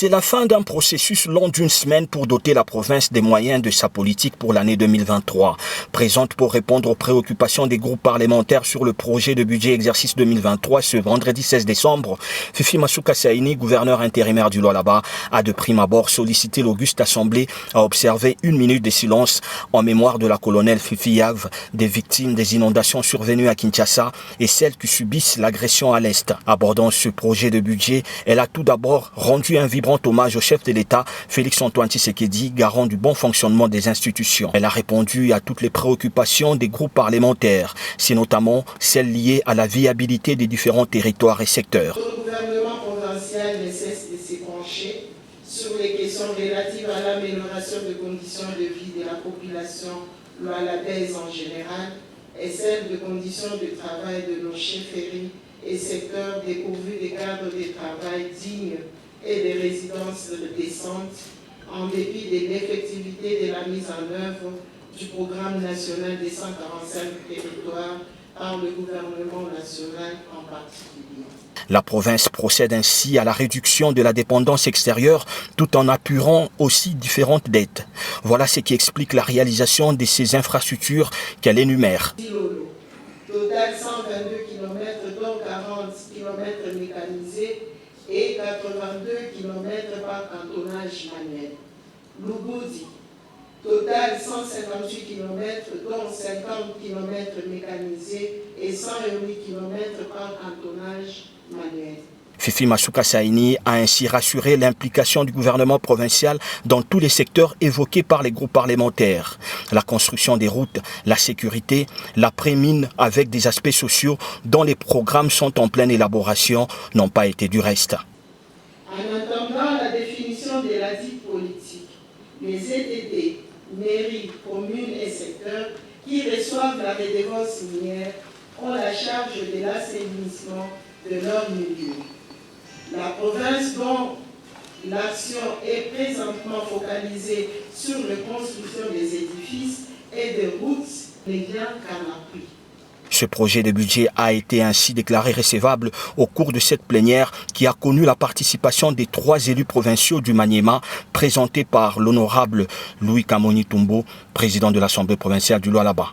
C'est la fin d'un processus long d'une semaine pour doter la province des moyens de sa politique pour l'année 2023. Présente pour répondre aux préoccupations des groupes parlementaires sur le projet de budget exercice 2023 ce vendredi 16 décembre, Fifi Masuka Saini, gouverneur intérimaire du Lualaba, a de prime abord sollicité l'auguste assemblée à observer une minute de silence en mémoire de la colonelle Fifi Yav, des victimes des inondations survenues à Kinshasa et celles qui subissent l'agression à l'Est. Abordant ce projet de budget, elle a tout d'abord rendu un vibrant hommage au chef de l'État, Félix-Antoine Tshisekedi, garant du bon fonctionnement des institutions. Elle a répondu à toutes les préoccupations des groupes parlementaires, c'est notamment celles liées à la viabilité des différents territoires et secteurs. Le gouvernement provincial ne cesse de se pencher sur les questions relatives à l'amélioration des conditions de vie de la population lualabaise en général et celles de conditions de travail de nos chefferies et secteurs dépourvus de cadres de travail dignes et des résidences décentes, en dépit de l'effectivité de la mise en œuvre du programme national des 145 territoires par le gouvernement national en particulier. La province procède ainsi à la réduction de la dépendance extérieure tout en apurant aussi différentes dettes. Voilà ce qui explique la réalisation de ces infrastructures qu'elle énumère. Total 122 km, dont 40 km mécanisés et 82 km par cantonnage manuel. Lubudi, total 158 km, dont 50 km mécanisés et 108 km par cantonnage manuel. Fifi Masuka Saini a ainsi rassuré l'implication du gouvernement provincial dans tous les secteurs évoqués par les groupes parlementaires. La construction des routes, la sécurité, la prémine avec des aspects sociaux dont les programmes sont en pleine élaboration n'ont pas été du reste. En attendant la définition de la dite politique, les ETD, mairies, communes et secteurs qui reçoivent la redevance minière ont la charge de l'assainissement de leur milieu. La province dont l'action est présentement focalisée sur la construction des édifices et des routes ne vient qu'à l'appui. Ce projet de budget a été ainsi déclaré recevable au cours de cette plénière qui a connu la participation des 3 élus provinciaux du Maniema, présentés par l'honorable Louis Kamoni Tumbo, président de l'Assemblée provinciale du Lualaba.